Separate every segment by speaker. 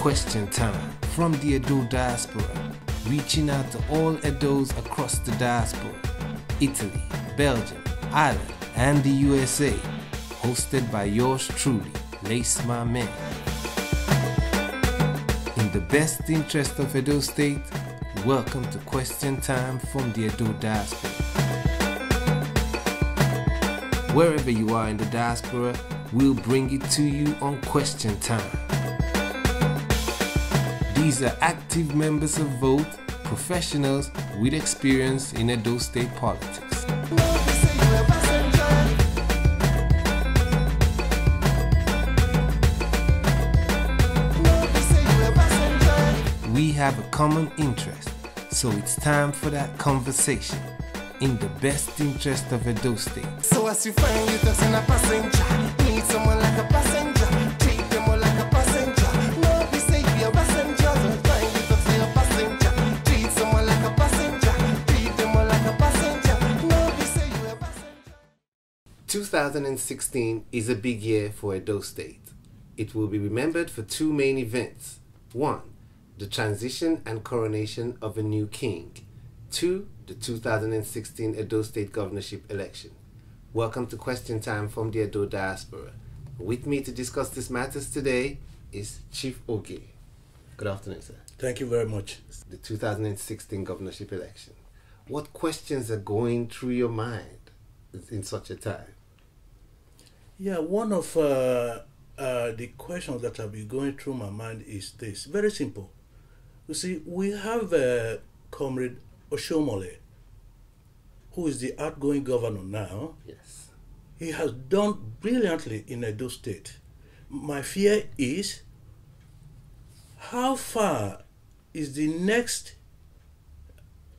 Speaker 1: Question Time from the Edo diaspora, reaching out to all Edos across the diaspora, Italy, Belgium, Ireland, and the USA, hosted by yours truly, Lace My Man. In the best interest of Edo State, welcome to Question Time from the Edo diaspora. Wherever you are in the diaspora, we'll bring it to you on Question Time. These are active members of VOTE, professionals with experience in Edo State politics. We have a common interest, so it's time for that conversation in the best interest of Edo State.
Speaker 2: So as you find yourself in a passenger, need someone like a passenger, treat them all like a passenger. No, we say you're a passenger, so find yourself in a passenger, treat someone like a passenger, treat them all like a passenger. No, we say you're a passenger.
Speaker 1: 2016 is a big year for Edo State. It will be remembered for two main events. One, the transition and coronation of a new king. Two, the 2016 Edo State governorship election. Welcome to Question Time from the Edo diaspora. With me to discuss these matters today is Chief Ogie. Good afternoon, sir.
Speaker 3: Thank you very much.
Speaker 1: The 2016 governorship election. What questions are going through your mind in such a time?
Speaker 3: Yeah, one of the questions that have been going through my mind is this. Very simple. You see, we have Comrade Oshomole, who is the outgoing governor now.
Speaker 1: Yes.
Speaker 3: He has done brilliantly in Edo State. My fear is, how far is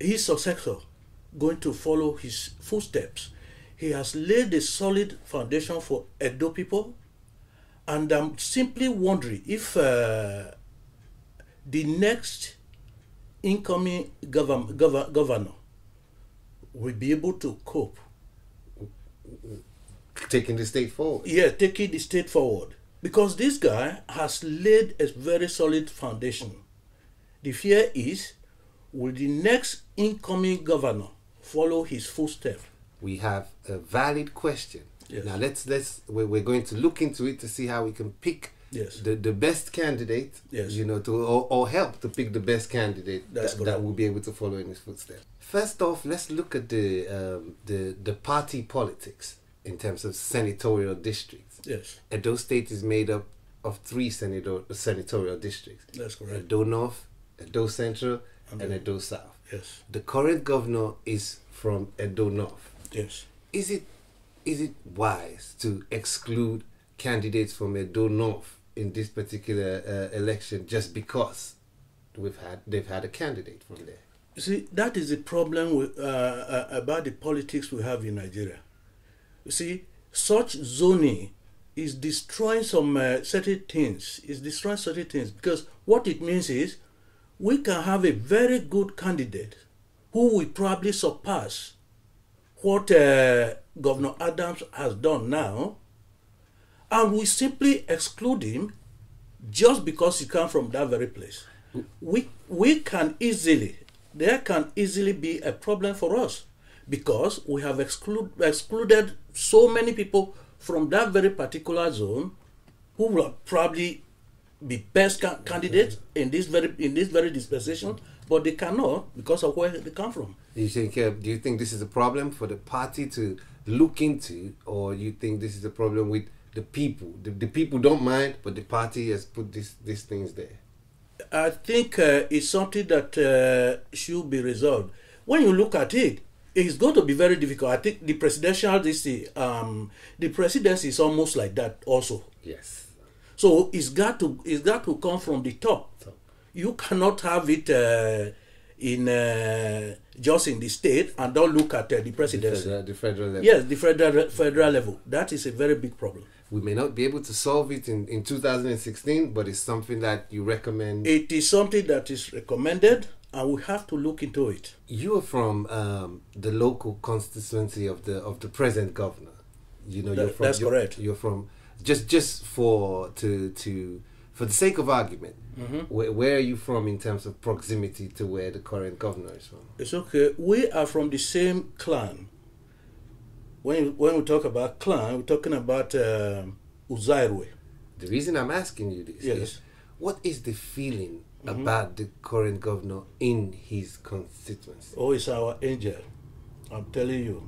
Speaker 3: his successor going to follow his footsteps? He has laid a solid foundation for Edo people, and I'm simply wondering if the next incoming governor will be able to cope.
Speaker 1: Taking the state forward.
Speaker 3: Yeah, taking the state forward. Because this guy has laid a very solid foundation. The fear is, will the next incoming governor follow his footsteps?
Speaker 1: We have a valid question.
Speaker 3: Yes.
Speaker 1: Now we're going to look into it to see how we can pick the best candidate, or help to pick the best candidate that will be able to follow in his footsteps. First off, let's look at the party politics in terms of senatorial districts.
Speaker 3: Yes.
Speaker 1: Edo State is made up of 3 senatorial districts.
Speaker 3: That's correct.
Speaker 1: Edo North, Edo Central, and Edo South.
Speaker 3: Yes.
Speaker 1: The current governor is from Edo North.
Speaker 3: Yes.
Speaker 1: Is it wise to exclude candidates from Edo North in this particular election just because they've had a candidate from there?
Speaker 3: You see, that is the problem with, about the politics we have in Nigeria. You see, such zoning is destroying some certain things. It's destroying certain things because what it means is we can have a very good candidate who will probably surpass what Governor Adams has done now, and we simply exclude him just because he comes from that very place. There can easily be a problem for us because we have excluded so many people from that very particular zone who will probably be best candidates in this very dispensation, but they cannot because of where they come from.
Speaker 1: Do you think this is a problem for the party to look into, or you think this is a problem with the people? The people don't mind, but the party has put these things there.
Speaker 3: I think it's something that should be resolved. When you look at it, it's going to be very difficult. I think the presidency is almost like that also.
Speaker 1: Yes.
Speaker 3: So it's got to come from the top. You cannot have it just in the state and don't look at the presidency.
Speaker 1: The federal level.
Speaker 3: Yes, the federal level. That is a very big problem.
Speaker 1: We may not be able to solve it in 2016, but it's something that you recommend.
Speaker 3: It is something that is recommended, and we have to look into it.
Speaker 1: You are from the local constituency of the present governor. You're from.
Speaker 3: That's correct.
Speaker 1: You're from just to for the sake of argument, where are you from in terms of proximity to where the current governor is from?
Speaker 3: It's okay. We are from the same clan. When we talk about clan, we're talking about Uzairwe.
Speaker 1: The reason I'm asking you this is, what is the feeling about the current governor in his constituency?
Speaker 3: Oh, it's our angel. I'm telling you.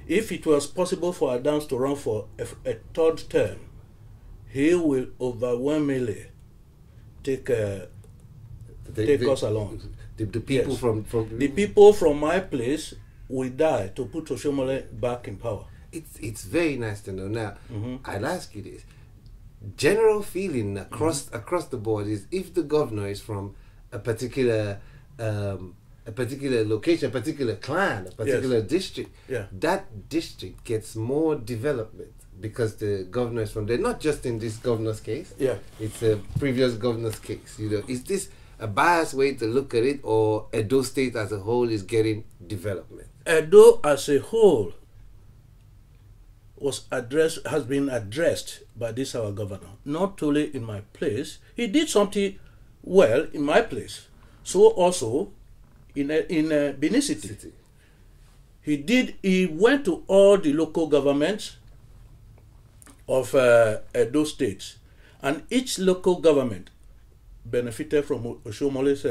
Speaker 3: If it was possible for Adams to run for a third term, he will overwhelmingly take us along.
Speaker 1: The people from
Speaker 3: the people from my place will die to put Oshomole back in power.
Speaker 1: It's very nice to know. Now, I'll ask you this. General feeling across the board is, if the governor is from a particular location, a particular clan, a particular district, that district gets more development because the governor is from there. Not just in this governor's case. It's a previous governor's case. Is this a biased way to look at it, or Edo State as a whole is getting development?
Speaker 3: Edo as a whole has been addressed by this our governor. Not only in my place, he did something well in my place. So also in Benin City. He went to all the local governments of Edo States, and each local government benefited from Oshomole's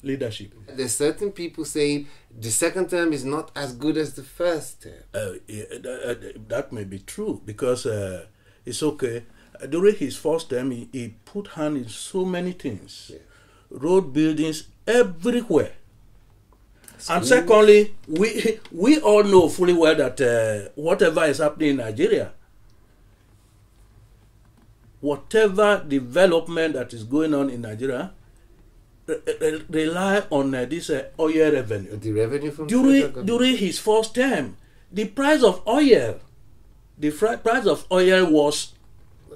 Speaker 3: leadership.
Speaker 1: There's certain people saying the second term is not as good as the first term.
Speaker 3: That may be true, because it's okay. During his first term, he put hand in so many things. Road buildings everywhere. Schools. And secondly, we all know fully well that whatever is happening in Nigeria, whatever development that is going on in Nigeria, rely on this oil revenue.
Speaker 1: The revenue from
Speaker 3: during his first term, the price of oil, was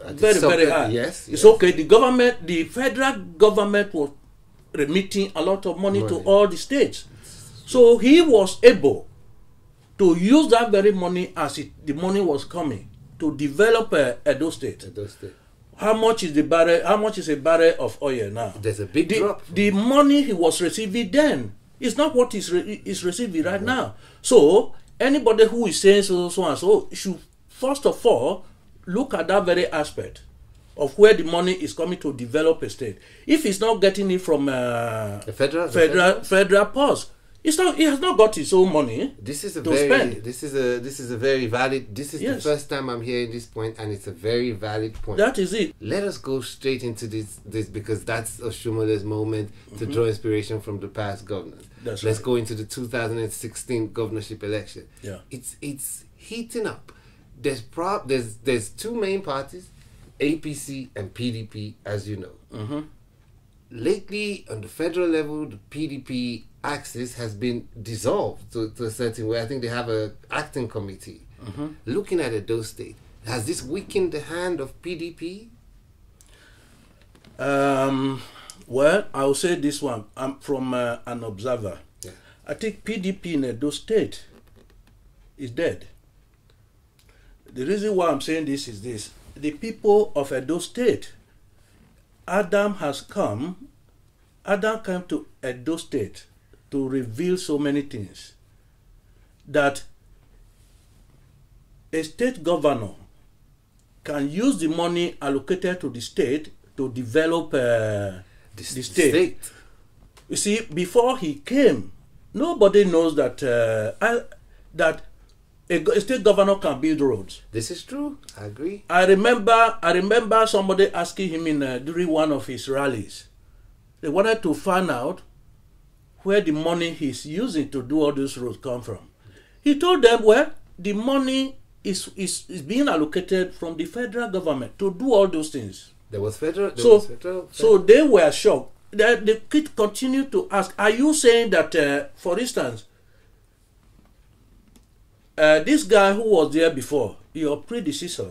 Speaker 3: very high. It's okay. The federal government was remitting a lot of money to all the states, so he was able to use that very money as the money was coming to develop Edo State. How much is a barrel of oil now?
Speaker 1: There's a big drop.
Speaker 3: The money he was receiving then is not what he's receiving right now. So anybody who is saying so and so should first of all look at that very aspect of where the money is coming to develop a state. If he's not getting it from federal purse, he has not got his own money.
Speaker 1: This is
Speaker 3: spend.
Speaker 1: This is a very valid. This is the first time I'm hearing this point, and it's a very valid point.
Speaker 3: That is it.
Speaker 1: Let us go straight into this because that's Oshomole's moment to draw inspiration from the past governors. Let's go into the 2016 governorship election. It's heating up. There's two main parties, APC and PDP, as you know. Lately, on the federal level, the PDP axis has been dissolved to a certain way. I think they have an acting committee. Looking at Edo State, has this weakened the hand of PDP?
Speaker 3: Well, I'll say this one. I'm from an observer. I think PDP in Edo State is dead. The reason why I'm saying this is this. The people of Edo State, Adam came to Edo State to reveal so many things, that a state governor can use the money allocated to the state to develop the state. You see, before he came, nobody knows that that a state governor can build roads.
Speaker 1: This is true. I agree.
Speaker 3: I remember somebody asking him during one of his rallies. They wanted to find out where the money he's using to do all those roads come from. He told them, well, the money is being allocated from the federal government to do all those things.
Speaker 1: There was federal.
Speaker 3: So they were shocked. They could continue to ask, are you saying that, for instance, this guy who was there before, your predecessor.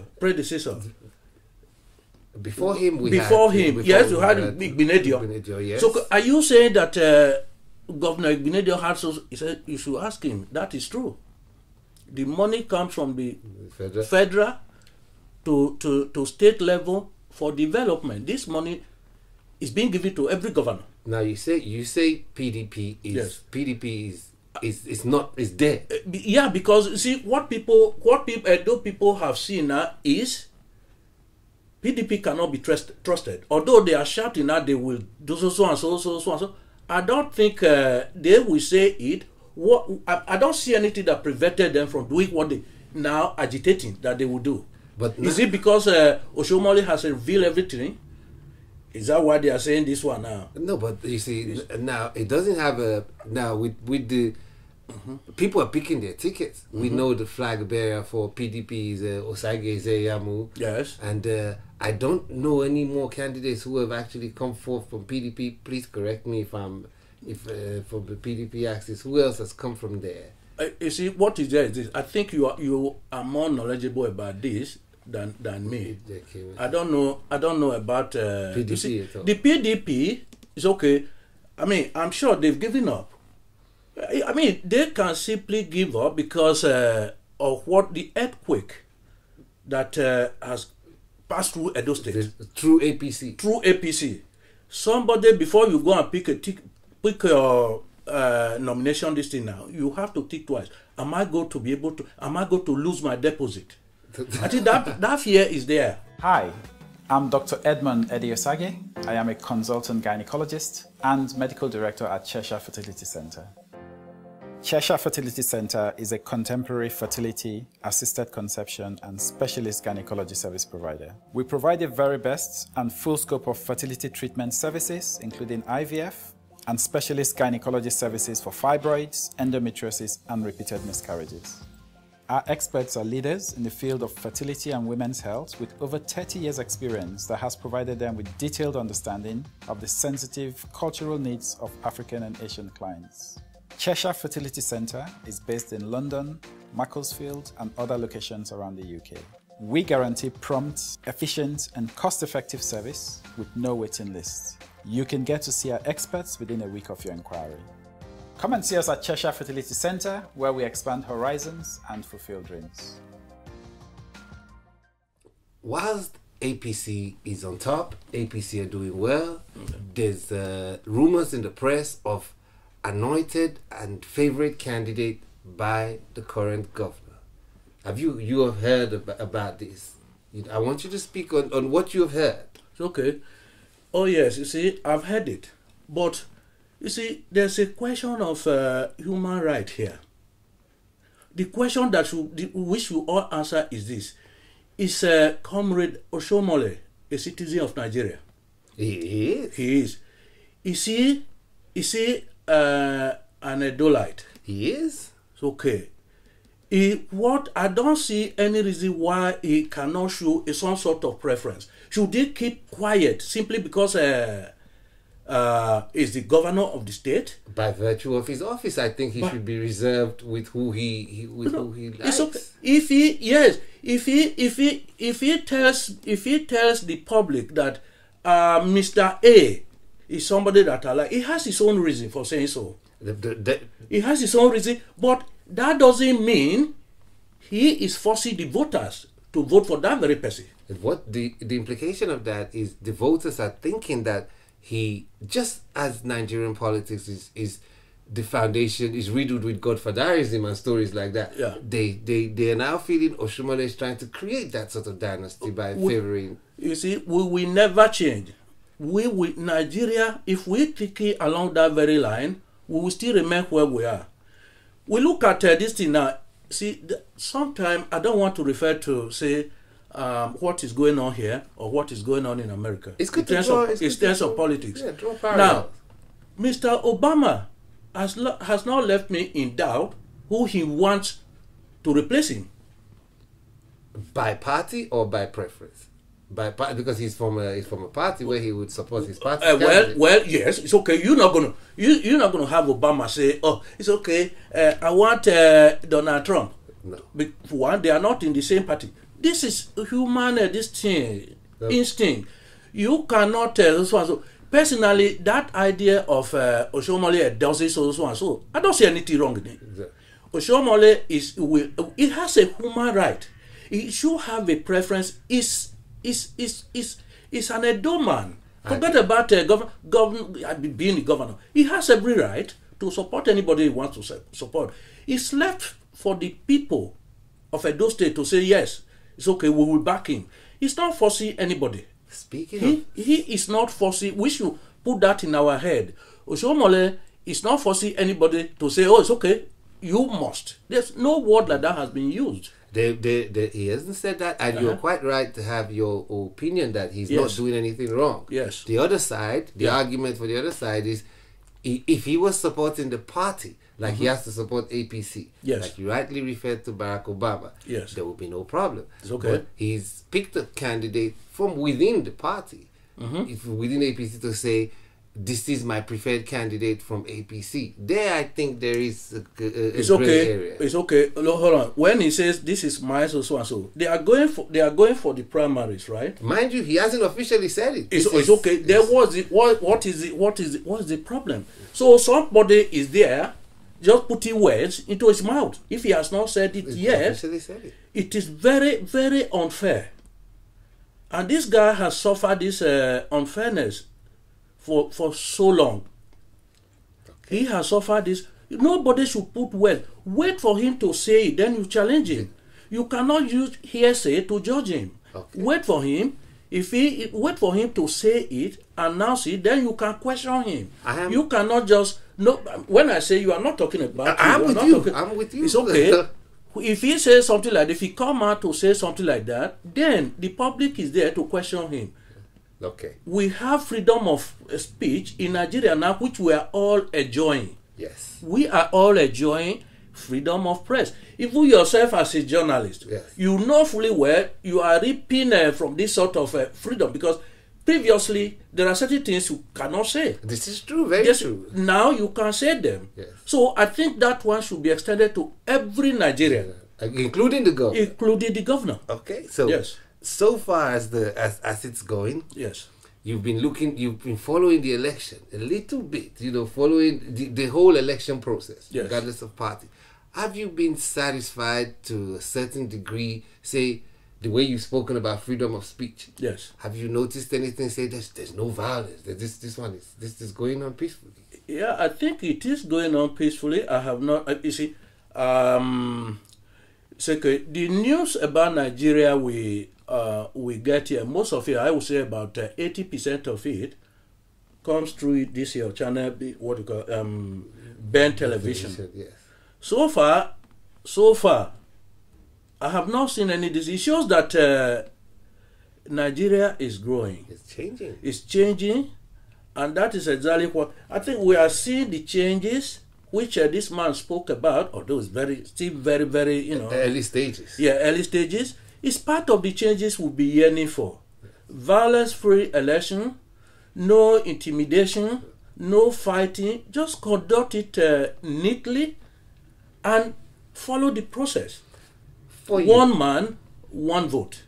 Speaker 1: Before him,
Speaker 3: you had Big Benedio.
Speaker 1: Yes.
Speaker 3: So are you saying that Governor Benedio had so? He said you should ask him. That is true. The money comes from the federal to state level for development. This money is being given to every governor.
Speaker 1: Now you say PDP is
Speaker 3: Yes.
Speaker 1: PDP is there.
Speaker 3: Yeah, because you see what Edo people have seen now is PDP cannot be trusted. Although they are shouting that they will do so and so. I don't think they will say it. I don't see anything that prevented them from doing what they now agitating that they will do.
Speaker 1: But
Speaker 3: is it because Oshomole has revealed everything? Is that why they are saying this one now?
Speaker 1: No, but you see, now it doesn't have a now with the people are picking their tickets. We know the flag bearer for PDP is Osage Ezeyamu.
Speaker 3: Yes.
Speaker 1: And I don't know any more candidates who have actually come forth from PDP. Please correct me if from the PDP axis. Who else has come from there?
Speaker 3: You see, what is there is this. I think you are more knowledgeable about this than me. I don't know about
Speaker 1: PDP
Speaker 3: see,
Speaker 1: at all.
Speaker 3: the PDP is okay. I mean, I'm sure they've given up. I mean, they can simply give up because of what the earthquake that has passed through Edo State.
Speaker 1: Through APC.
Speaker 3: Through APC. Somebody, before you go and pick your nomination this thing now, you have to think twice. Am I going to lose my deposit? I think that fear is there.
Speaker 4: Hi, I'm Dr. Edmund Ediosage. I am a consultant gynecologist and medical director at Cheshire Fertility Center. Cheshire Fertility Center is a contemporary fertility, assisted conception, and specialist gynecology service provider. We provide the very best and full scope of fertility treatment services, including IVF and specialist gynecology services for fibroids, endometriosis, and repeated miscarriages. Our experts are leaders in the field of fertility and women's health with over 30 years experience that has provided them with detailed understanding of the sensitive cultural needs of African and Asian clients. Cheshire Fertility Center is based in London, Macclesfield, and other locations around the UK. We guarantee prompt, efficient, and cost-effective service with no waiting lists. You can get to see our experts within a week of your inquiry. Come and see us at Cheshire Fertility Center, where we expand horizons and fulfill dreams.
Speaker 1: Whilst APC is on top, APC are doing well, there's rumors in the press of anointed and favorite candidate by the current governor. Have you have heard about this? I want you to speak on what you have heard.
Speaker 3: Okay. Oh yes, you see, I've heard it. But, you see, there's a question of human right here. The question that we should all answer is this. Is Comrade Oshomole a citizen of Nigeria?
Speaker 1: He is.
Speaker 3: He is. Is he an Edolite?
Speaker 1: He is.
Speaker 3: Okay. I don't see any reason why he cannot show some sort of preference. Should he keep quiet simply because is the governor of the state?
Speaker 1: By virtue of his office, I think he should be reserved with who he likes.
Speaker 3: It's okay. If he tells the public that Mr. A is somebody that I like, he has his own reason for saying so. He has his own reason, but that doesn't mean he is forcing the voters to vote for that very person.
Speaker 1: What the implication of that is, the voters are thinking that he, just as Nigerian politics is the foundation is riddled with godfatherism and stories like that.
Speaker 3: Yeah.
Speaker 1: They are now feeling Oshomole is trying to create that sort of dynasty by favoring.
Speaker 3: You see, we will never change. We will, Nigeria, if we keep along that very line, we will still remain where we are. We look at this thing now. See, sometimes I don't want to refer to, say, what is going on here or what is going on in America.
Speaker 1: It's good
Speaker 3: in terms of politics.
Speaker 1: Yeah, draw
Speaker 3: now,
Speaker 1: parallels.
Speaker 3: Mr. Obama has not left me in doubt who he wants to replace him.
Speaker 1: By party or by preference? By party, because he's from a party where he would support his party.
Speaker 3: Well, yes, it's okay. You're not gonna have Obama say, "Oh, it's okay. I want Donald Trump."
Speaker 1: No.
Speaker 3: For one, they are not in the same party. This is human instinct. You cannot tell so and so. Personally, that idea of Oshomole does it so and so, I don't see anything wrong in it.
Speaker 1: Exactly.
Speaker 3: Oshomole it has a human right. It should have a preference. Is He's an Edo man. Forget about being the governor. He has every right to support anybody he wants to support. It's left for the people of Edo State to say, yes, it's okay, we will back him. He's not forcing anybody. He is not forcing. We should put that in our head. Oshomole is not forcing anybody to say, oh, it's okay, you must. There's no word like that has been used.
Speaker 1: He hasn't said that, and you're quite right to have your opinion that he's not doing anything wrong.
Speaker 3: Yes.
Speaker 1: The other side, the argument for the other side is, if he was supporting the party, like he has to support APC, like you rightly referred to Barack Obama, there will be no problem.
Speaker 3: It's okay.
Speaker 1: But he's picked a candidate from within the party, within APC, to say, this is my preferred candidate from APC. There, I think there is a gray area.
Speaker 3: It's okay. Hold on. When he says this is my so and so, they are going for the primaries, right?
Speaker 1: Mind you, he hasn't officially said it.
Speaker 3: It's okay. There was what is the problem? So somebody is there, just putting words into his mouth. If he has not said it yet, it is very, very unfair. And this guy has suffered this unfairness for so long. He has suffered this. Nobody should put words. Wait for him to say it, then you challenge him. You cannot use hearsay to judge him. Wait for him. Wait for him to say it, announce it, then you can question him. You cannot just when I say you are not talking about
Speaker 1: I'm with you.
Speaker 3: It's okay. If he says something like that, if he come out to say something like that, then the public is there to question him.
Speaker 1: Okay.
Speaker 3: We have freedom of speech in Nigeria now, which we are all enjoying.
Speaker 1: Yes.
Speaker 3: We are all enjoying freedom of press. Even yourself as a journalist, you know fully well you are reaping from this sort of freedom, because previously there are certain things you cannot say.
Speaker 1: This is true, very true.
Speaker 3: Now you can say them.
Speaker 1: Yes.
Speaker 3: So I think that one should be extended to every Nigerian.
Speaker 1: Including the governor.
Speaker 3: Including the governor.
Speaker 1: Okay. So so far as it's going, you've been following the election a little bit, following the whole election process, regardless of party. Have you been satisfied to a certain degree, say, the way you've spoken about freedom of speech?
Speaker 3: Yes.
Speaker 1: Have you noticed anything, say there's no violence, that this is going on peacefully?
Speaker 3: Yeah, I think it is going on peacefully. I have not, you see, the news about Nigeria we get here, most of it, I would say about 80% of it comes through this your channel, what you call Ben Television.
Speaker 1: Yes.
Speaker 3: So far, I have not seen any disease. It shows that Nigeria is growing. It's changing, and that is exactly what I think we are seeing, the changes which this man spoke about, although it's still very, very,
Speaker 1: early stages.
Speaker 3: Yeah, early stages. It's part of the changes we'll be yearning for. Violence-free election, no intimidation, no fighting. Just conduct it neatly and follow the process. For you. One man, one vote.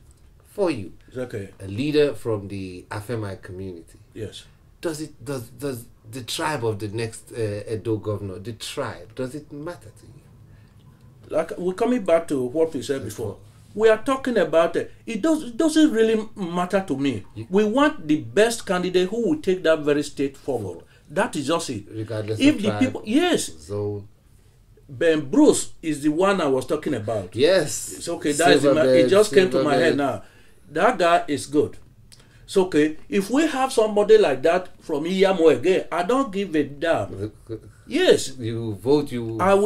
Speaker 1: For you.
Speaker 3: Okay.
Speaker 1: A leader from the Afemai community.
Speaker 3: Yes.
Speaker 1: Does the tribe of the next Edo governor, does it matter to you?
Speaker 3: Like, we're coming back to what we said before. We are talking about it doesn't really matter to me. We want the best candidate who will take that very state forward. That is just it.
Speaker 1: Regardless
Speaker 3: if
Speaker 1: of
Speaker 3: the
Speaker 1: tribe,
Speaker 3: people, yes.
Speaker 1: Zone.
Speaker 3: Ben Bruce is the one I was talking about.
Speaker 1: Yes.
Speaker 3: It's okay. It just came to my head now. That guy is good. It's okay. If we have somebody like that from Iyamo again, I don't give a damn. Yes.
Speaker 1: You vote.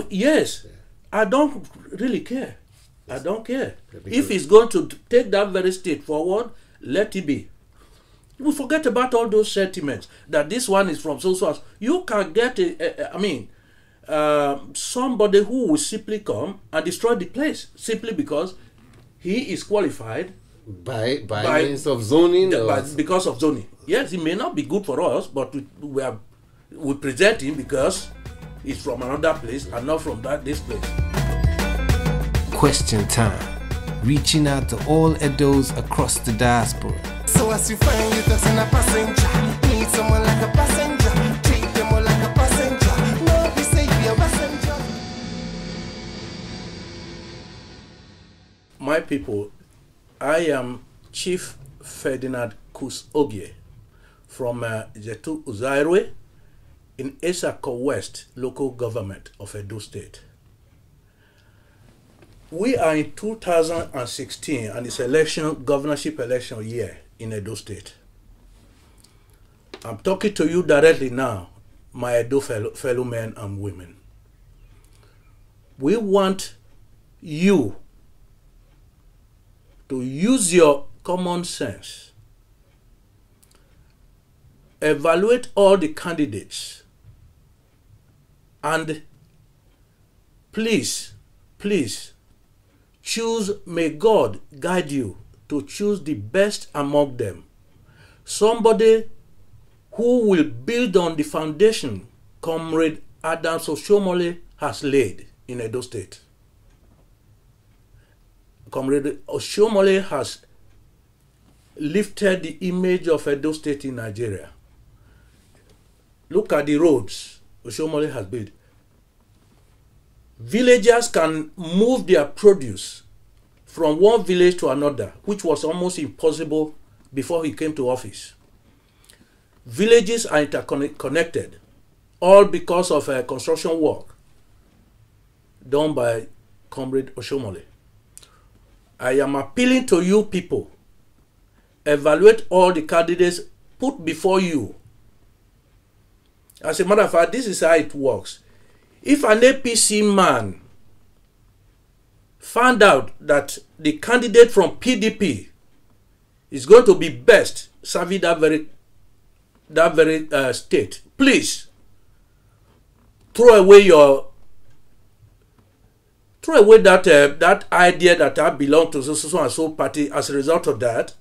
Speaker 3: Yes. I don't really care. I don't care. If he's going to take that very state forward, let it be. We forget about all those sentiments that this one is from so. You can get somebody who will simply come and destroy the place simply because he is qualified
Speaker 1: by means of zoning,
Speaker 3: because of zoning. Yes, it may not be good for us, but we present him because he's from another place and not from this place.
Speaker 1: Question time. Reaching out to all Edos across the diaspora.
Speaker 2: So as you find yourself in a passenger, need someone like a passenger, treat them all like a passenger. No, we say be a passenger.
Speaker 3: My people, I am Chief Ferdinand Marcus Ogie from Jetu Uzairwe in Esako West local government of Edo State. We are in 2016 and it's governorship election year in Edo State. I'm talking to you directly now, my Edo fellow men and women. We want you to use your common sense, evaluate all the candidates, and please choose, may God guide you to choose the best among them. Somebody who will build on the foundation Comrade Adams Oshiomhole has laid in Edo State. Comrade Oshiomhole has lifted the image of Edo State in Nigeria. Look at the roads Oshiomhole has built. Villagers can move their produce from one village to another, which was almost impossible before he came to office. Villages are interconnected, all because of construction work done by Comrade Oshiomhole. I am appealing to you people, evaluate all the candidates put before you. As a matter of fact, this is how it works. If an APC man found out that the candidate from PDP is going to be best serving that very state, please throw away that idea that I belong to so and so party. As a result of that,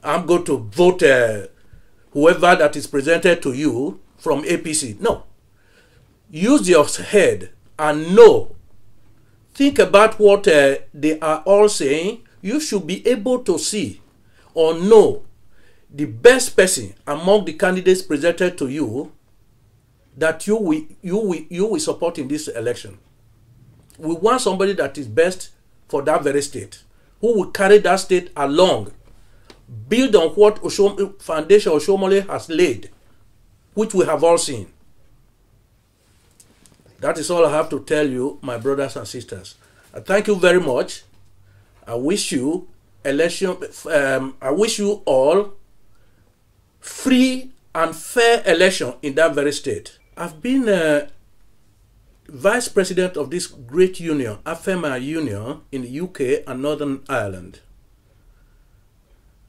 Speaker 3: I'm going to vote whoever that is presented to you from APC. No. Use your head and know. Think about what they are all saying. You should be able to see or know the best person among the candidates presented to you that you will support in this election. We want somebody that is best for that very state, who will carry that state along, build on what foundation Oshiomhole has laid, which we have all seen. That is all I have to tell you, my brothers and sisters. Thank you very much. I wish you all free and fair election in that very state. I've been vice president of this great union, AFEMA Union, in the UK and Northern Ireland.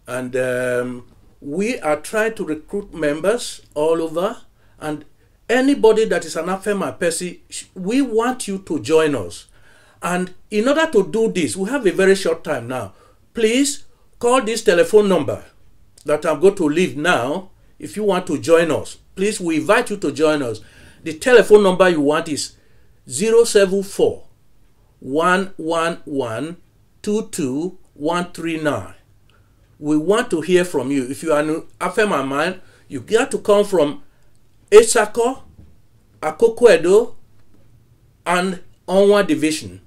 Speaker 3: And we are trying to recruit members all over, and anybody that is an AFEMA person, we want you to join us. And in order to do this, we have a very short time now. Please call this telephone number that I'm going to leave now if you want to join us. Please, we invite you to join us. The telephone number you want is 074 111 22139. We want to hear from you. If you are an AFEMA man, you got to come from Esako, Akoko Edo, and Onwa Division.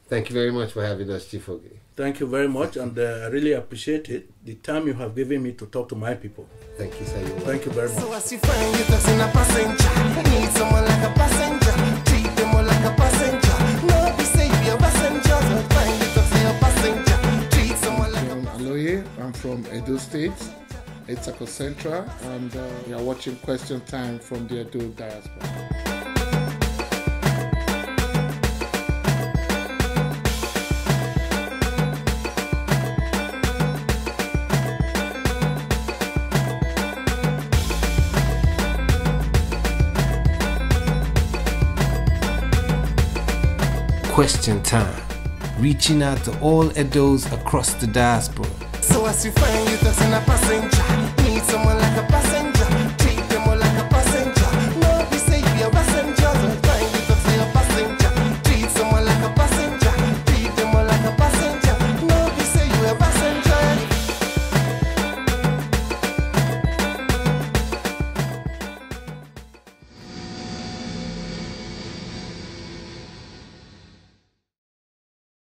Speaker 1: Thank you very much for having us, Chief Ogie.
Speaker 3: Thank you very much, and I really appreciate it, the time you have given me to talk to my people.
Speaker 1: Thank you, sir.
Speaker 3: Thank you very much.
Speaker 2: So as you find yourself in a passenger, you need someone like a passenger. Treat them all like a passenger. No, we say you're a passenger. So find yourself in a passenger. Treat someone like a passenger.
Speaker 5: Aloye, I'm from Edo State, Esako Central, and we are watching Question Time from the Edo diaspora.
Speaker 1: Question Time, reaching out to all Edos across the diaspora.
Speaker 2: So as you find yourself in a passenger, you need someone like a passenger.